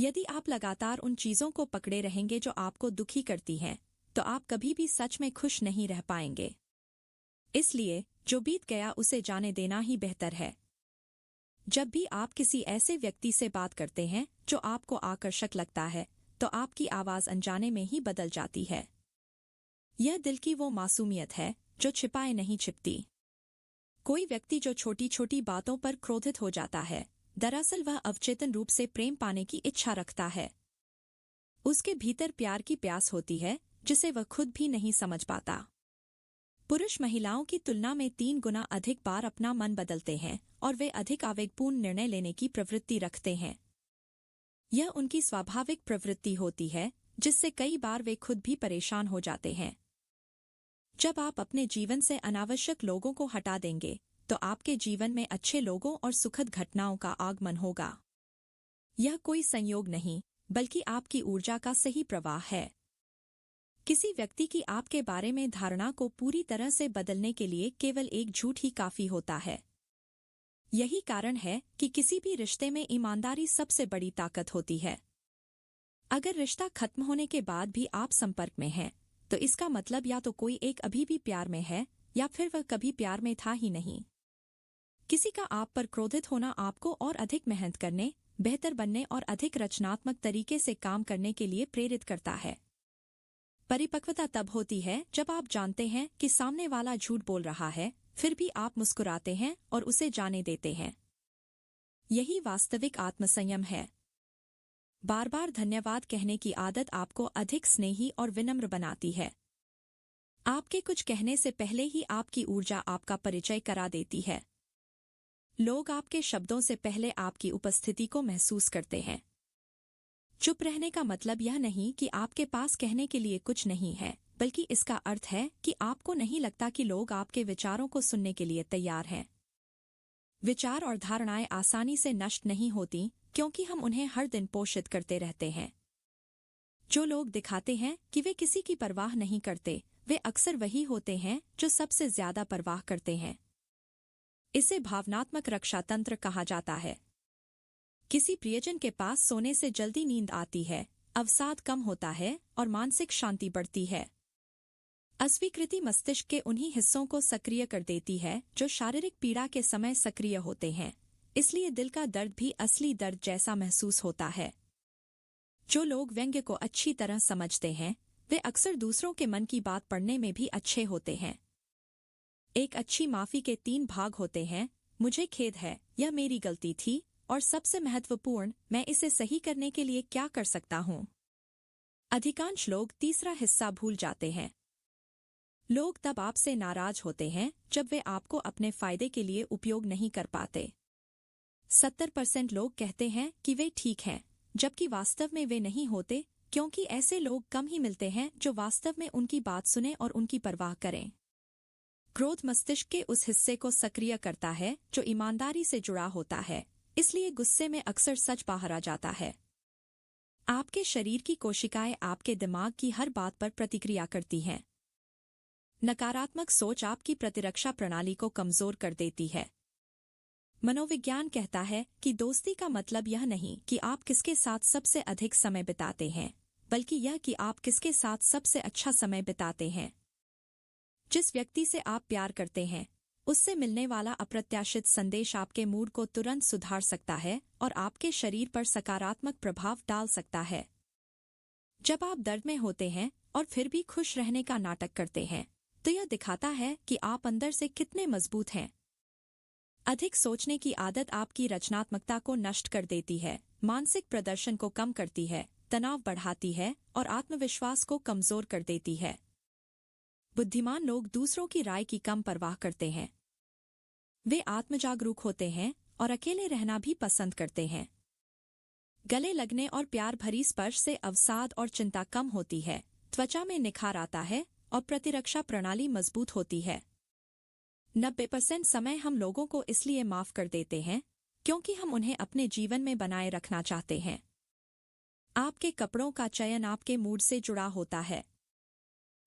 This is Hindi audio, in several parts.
यदि आप लगातार उन चीजों को पकड़े रहेंगे जो आपको दुखी करती हैं, तो आप कभी भी सच में खुश नहीं रह पाएंगे। इसलिए जो बीत गया उसे जाने देना ही बेहतर है। जब भी आप किसी ऐसे व्यक्ति से बात करते हैं जो आपको आकर्षक लगता है, तो आपकी आवाज अनजाने में ही बदल जाती है। यह दिल की वो मासूमियत है जो छिपाए नहीं छिपती। कोई व्यक्ति जो छोटी छोटी बातों पर क्रोधित हो जाता है, दरअसल वह अवचेतन रूप से प्रेम पाने की इच्छा रखता है। उसके भीतर प्यार की प्यास होती है जिसे वह खुद भी नहीं समझ पाता। पुरुष महिलाओं की तुलना में 3 गुना अधिक बार अपना मन बदलते हैं और वे अधिक आवेगपूर्ण निर्णय लेने की प्रवृत्ति रखते हैं। यह उनकी स्वाभाविक प्रवृत्ति होती है जिससे कई बार वे खुद भी परेशान हो जाते हैं। जब आप अपने जीवन से अनावश्यक लोगों को हटा देंगे, तो आपके जीवन में अच्छे लोगों और सुखद घटनाओं का आगमन होगा। यह कोई संयोग नहीं, बल्कि आपकी ऊर्जा का सही प्रवाह है। किसी व्यक्ति की आपके बारे में धारणा को पूरी तरह से बदलने के लिए केवल एक झूठ ही काफी होता है। यही कारण है कि किसी भी रिश्ते में ईमानदारी सबसे बड़ी ताकत होती है। अगर रिश्ता खत्म होने के बाद भी आप संपर्क में हैं, तो इसका मतलब या तो कोई एक अभी भी प्यार में है या फिर वह कभी प्यार में था ही नहीं। किसी का आप पर क्रोधित होना आपको और अधिक मेहनत करने, बेहतर बनने और अधिक रचनात्मक तरीके से काम करने के लिए प्रेरित करता है। परिपक्वता तब होती है जब आप जानते हैं कि सामने वाला झूठ बोल रहा है, फिर भी आप मुस्कुराते हैं और उसे जाने देते हैं। यही वास्तविक आत्मसंयम है। बार बार धन्यवाद कहने की आदत आपको अधिक स्नेही और विनम्र बनाती है। आपके कुछ कहने से पहले ही आपकी ऊर्जा आपका परिचय करा देती है। लोग आपके शब्दों से पहले आपकी उपस्थिति को महसूस करते हैं। चुप रहने का मतलब यह नहीं कि आपके पास कहने के लिए कुछ नहीं है, बल्कि इसका अर्थ है कि आपको नहीं लगता कि लोग आपके विचारों को सुनने के लिए तैयार हैं। विचार और धारणाएं आसानी से नष्ट नहीं होती, क्योंकि हम उन्हें हर दिन पोषित करते रहते हैं। जो लोग दिखाते हैं कि वे किसी की परवाह नहीं करते, वे अक्सर वही होते हैं जो सबसे ज्यादा परवाह करते हैं। इसे भावनात्मक रक्षा तंत्र कहा जाता है। किसी प्रियजन के पास सोने से जल्दी नींद आती है, अवसाद कम होता है और मानसिक शांति बढ़ती है। अस्वीकृति मस्तिष्क के उन्हीं हिस्सों को सक्रिय कर देती है जो शारीरिक पीड़ा के समय सक्रिय होते हैं, इसलिए दिल का दर्द भी असली दर्द जैसा महसूस होता है। जो लोग व्यंग्य को अच्छी तरह समझते हैं, वे अक्सर दूसरों के मन की बात पढ़ने में भी अच्छे होते हैं। एक अच्छी माफी के 3 भाग होते हैं: मुझे खेद है, यह मेरी गलती थी, और सबसे महत्वपूर्ण, मैं इसे सही करने के लिए क्या कर सकता हूँ। अधिकांश लोग तीसरा हिस्सा भूल जाते हैं। लोग तब आपसे नाराज होते हैं जब वे आपको अपने फायदे के लिए उपयोग नहीं कर पाते। 70% लोग कहते हैं कि वे ठीक हैं, जबकि वास्तव में वे नहीं होते, क्योंकि ऐसे लोग कम ही मिलते हैं जो वास्तव में उनकी बात सुने और उनकी परवाह करें। क्रोध मस्तिष्क के उस हिस्से को सक्रिय करता है जो ईमानदारी से जुड़ा होता है, इसलिए गुस्से में अक्सर सच बाहर आ जाता है। आपके शरीर की कोशिकाएं आपके दिमाग की हर बात पर प्रतिक्रिया करती हैं। नकारात्मक सोच आपकी प्रतिरक्षा प्रणाली को कमजोर कर देती है। मनोविज्ञान कहता है कि दोस्ती का मतलब यह नहीं कि आप किसके साथ सबसे अधिक समय बिताते हैं, बल्कि यह कि आप किसके साथ सबसे अच्छा समय बिताते हैं। जिस व्यक्ति से आप प्यार करते हैं, उससे मिलने वाला अप्रत्याशित संदेश आपके मूड को तुरंत सुधार सकता है और आपके शरीर पर सकारात्मक प्रभाव डाल सकता है। जब आप दर्द में होते हैं और फिर भी खुश रहने का नाटक करते हैं, तो यह दिखाता है कि आप अंदर से कितने मजबूत हैं। अधिक सोचने की आदत आपकी रचनात्मकता को नष्ट कर देती है, मानसिक प्रदर्शन को कम करती है, तनाव बढ़ाती है और आत्मविश्वास को कमजोर कर देती है। बुद्धिमान लोग दूसरों की राय की कम परवाह करते हैं। वे आत्मजागरूक होते हैं और अकेले रहना भी पसंद करते हैं। गले लगने और प्यार भरी स्पर्श से अवसाद और चिंता कम होती है, त्वचा में निखार आता है और प्रतिरक्षा प्रणाली मजबूत होती है। 90% समय हम लोगों को इसलिए माफ कर देते हैं क्योंकि हम उन्हें अपने जीवन में बनाए रखना चाहते हैं। आपके कपड़ों का चयन आपके मूड से जुड़ा होता है।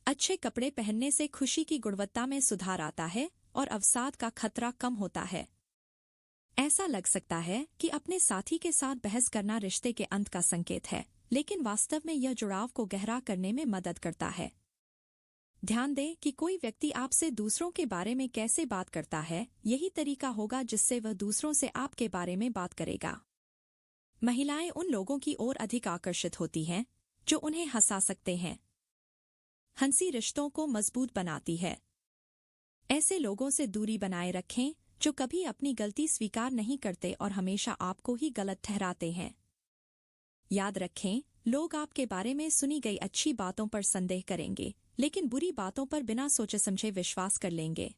अच्छे कपड़े पहनने से खुशी की गुणवत्ता में सुधार आता है और अवसाद का खतरा कम होता है। ऐसा लग सकता है कि अपने साथी के साथ बहस करना रिश्ते के अंत का संकेत है, लेकिन वास्तव में यह जुड़ाव को गहरा करने में मदद करता है। ध्यान दें कि कोई व्यक्ति आपसे दूसरों के बारे में कैसे बात करता है, यही तरीका होगा जिससे वह दूसरों से आपके बारे में बात करेगा। महिलाएं उन लोगों की ओर अधिक आकर्षित होती हैं जो उन्हें हंसा सकते हैं। हंसी रिश्तों को मजबूत बनाती है। ऐसे लोगों से दूरी बनाए रखें जो कभी अपनी गलती स्वीकार नहीं करते और हमेशा आपको ही गलत ठहराते हैं। याद रखें, लोग आपके बारे में सुनी गई अच्छी बातों पर संदेह करेंगे, लेकिन बुरी बातों पर बिना सोचे समझे विश्वास कर लेंगे।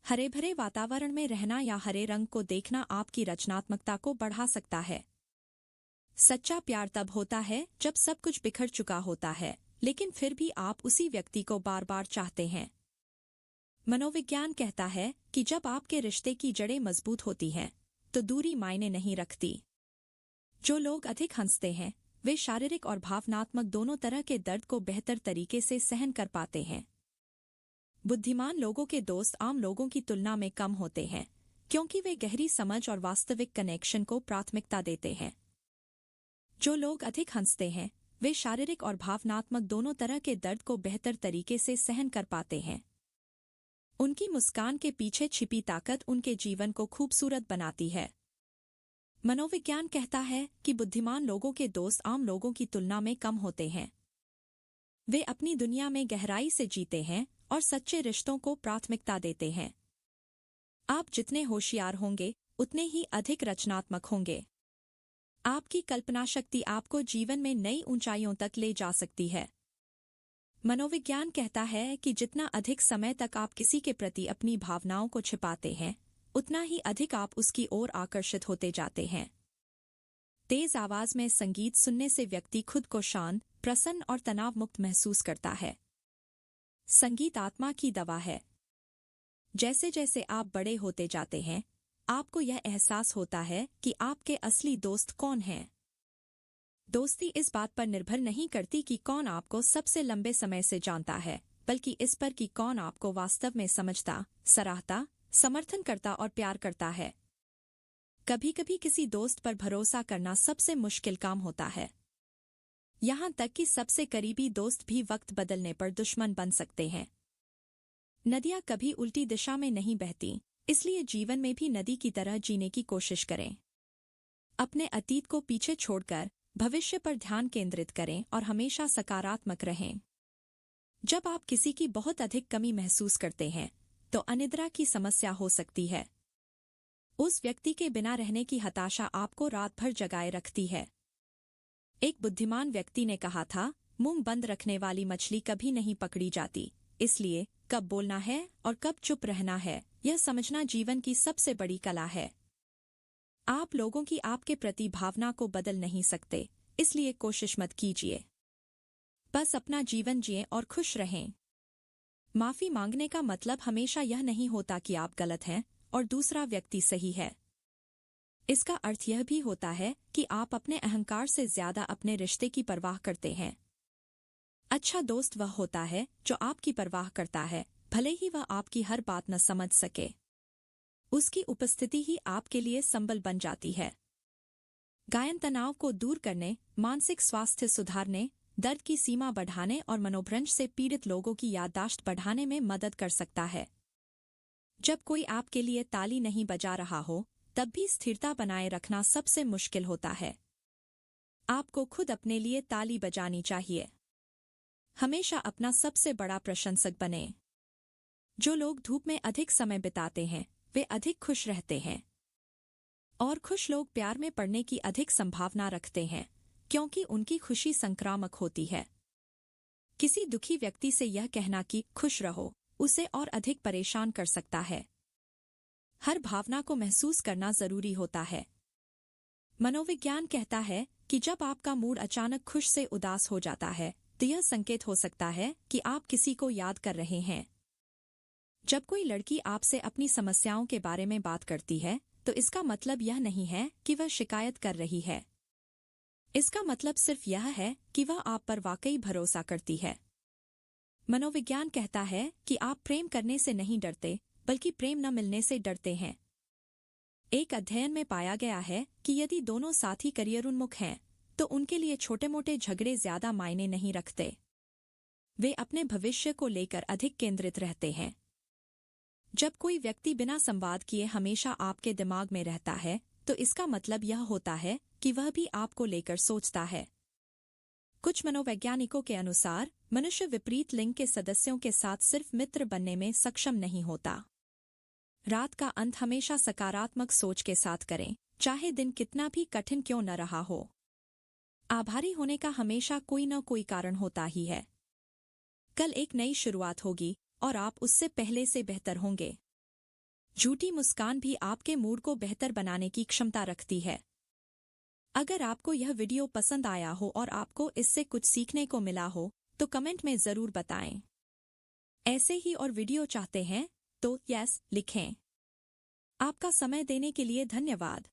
हरे भरे वातावरण में रहना या हरे रंग को देखना आपकी रचनात्मकता को बढ़ा सकता है। सच्चा प्यार तब होता है जब सब कुछ बिखर चुका होता है, लेकिन फिर भी आप उसी व्यक्ति को बार बार चाहते हैं। मनोविज्ञान कहता है कि जब आपके रिश्ते की जड़ें मजबूत होती हैं, तो दूरी मायने नहीं रखती। जो लोग अधिक हंसते हैं, वे शारीरिक और भावनात्मक दोनों तरह के दर्द को बेहतर तरीके से सहन कर पाते हैं। बुद्धिमान लोगों के दोस्त आम लोगों की तुलना में कम होते हैं, क्योंकि वे गहरी समझ और वास्तविक कनेक्शन को प्राथमिकता देते हैं। जो लोग अधिक हंसते हैं, वे शारीरिक और भावनात्मक दोनों तरह के दर्द को बेहतर तरीके से सहन कर पाते हैं। उनकी मुस्कान के पीछे छिपी ताकत उनके जीवन को खूबसूरत बनाती है। मनोविज्ञान कहता है कि बुद्धिमान लोगों के दोस्त आम लोगों की तुलना में कम होते हैं। वे अपनी दुनिया में गहराई से जीते हैं और सच्चे रिश्तों को प्राथमिकता देते हैं। आप जितने होशियार होंगे, उतने ही अधिक रचनात्मक होंगे। आपकी कल्पना शक्ति आपको जीवन में नई ऊंचाइयों तक ले जा सकती है। मनोविज्ञान कहता है कि जितना अधिक समय तक आप किसी के प्रति अपनी भावनाओं को छिपाते हैं, उतना ही अधिक आप उसकी ओर आकर्षित होते जाते हैं। तेज आवाज में संगीत सुनने से व्यक्ति खुद को शांत, प्रसन्न और तनाव मुक्त महसूस करता है। संगीत आत्मा की दवा है। जैसे जैसे आप बड़े होते जाते हैं, आपको यह एहसास होता है कि आपके असली दोस्त कौन हैं। दोस्ती इस बात पर निर्भर नहीं करती कि कौन आपको सबसे लंबे समय से जानता है, बल्कि इस पर कि कौन आपको वास्तव में समझता, सराहता, समर्थन करता और प्यार करता है। कभी कभी किसी दोस्त पर भरोसा करना सबसे मुश्किल काम होता है। यहाँ तक कि सबसे करीबी दोस्त भी वक्त बदलने पर दुश्मन बन सकते हैं। नदियाँ कभी उल्टी दिशा में नहीं बहती, इसलिए जीवन में भी नदी की तरह जीने की कोशिश करें। अपने अतीत को पीछे छोड़कर भविष्य पर ध्यान केंद्रित करें और हमेशा सकारात्मक रहें। जब आप किसी की बहुत अधिक कमी महसूस करते हैं, तो अनिद्रा की समस्या हो सकती है। उस व्यक्ति के बिना रहने की हताशा आपको रात भर जगाए रखती है। एक बुद्धिमान व्यक्ति ने कहा था, मुंह बंद रखने वाली मछली कभी नहीं पकड़ी जाती, इसलिए कब बोलना है और कब चुप रहना है, यह समझना जीवन की सबसे बड़ी कला है। आप लोगों की आपके प्रति भावना को बदल नहीं सकते, इसलिए कोशिश मत कीजिए। बस अपना जीवन जिएं और खुश रहें। माफी मांगने का मतलब हमेशा यह नहीं होता कि आप गलत हैं और दूसरा व्यक्ति सही है। इसका अर्थ यह भी होता है कि आप अपने अहंकार से ज्यादा अपने रिश्ते की परवाह करते हैं। अच्छा दोस्त वह होता है जो आपकी परवाह करता है, भले ही वह आपकी हर बात न समझ सके। उसकी उपस्थिति ही आपके लिए संबल बन जाती है। गायन तनाव को दूर करने, मानसिक स्वास्थ्य सुधारने, दर्द की सीमा बढ़ाने और मनोभ्रंश से पीड़ित लोगों की याददाश्त बढ़ाने में मदद कर सकता है। जब कोई आपके लिए ताली नहीं बजा रहा हो, तब भी स्थिरता बनाए रखना सबसे मुश्किल होता है। आपको खुद अपने लिए ताली बजानी चाहिए। हमेशा अपना सबसे बड़ा प्रशंसक बने। जो लोग धूप में अधिक समय बिताते हैं, वे अधिक खुश रहते हैं। और खुश लोग प्यार में पड़ने की अधिक संभावना रखते हैं, क्योंकि उनकी खुशी संक्रामक होती है। किसी दुखी व्यक्ति से यह कहना कि खुश रहो, उसे और अधिक परेशान कर सकता है। हर भावना को महसूस करना जरूरी होता है। मनोविज्ञान कहता है कि जब आपका मूड अचानक खुश से उदास हो जाता है, तो यह संकेत हो सकता है कि आप किसी को याद कर रहे हैं। जब कोई लड़की आपसे अपनी समस्याओं के बारे में बात करती है, तो इसका मतलब यह नहीं है कि वह शिकायत कर रही है। इसका मतलब सिर्फ यह है कि वह आप पर वाकई भरोसा करती है। मनोविज्ञान कहता है कि आप प्रेम करने से नहीं डरते, बल्कि प्रेम न मिलने से डरते हैं। एक अध्ययन में पाया गया है कि यदि दोनों साथी करियर उन्मुख हैं, तो उनके लिए छोटे मोटे झगड़े ज्यादा मायने नहीं रखते। वे अपने भविष्य को लेकर अधिक केंद्रित रहते हैं। जब कोई व्यक्ति बिना संवाद किए हमेशा आपके दिमाग में रहता है, तो इसका मतलब यह होता है कि वह भी आपको लेकर सोचता है। कुछ मनोवैज्ञानिकों के अनुसार मनुष्य विपरीत लिंग के सदस्यों के साथ सिर्फ मित्र बनने में सक्षम नहीं होता। रात का अंत हमेशा सकारात्मक सोच के साथ करें, चाहे दिन कितना भी कठिन क्यों न रहा हो। आभारी होने का हमेशा कोई न कोई कारण होता ही है। कल एक नई शुरुआत होगी और आप उससे पहले से बेहतर होंगे। झूठी मुस्कान भी आपके मूड को बेहतर बनाने की क्षमता रखती है। अगर आपको यह वीडियो पसंद आया हो और आपको इससे कुछ सीखने को मिला हो, तो कमेंट में जरूर बताएं। ऐसे ही और वीडियो चाहते हैं तो यस लिखें। आपका समय देने के लिए धन्यवाद।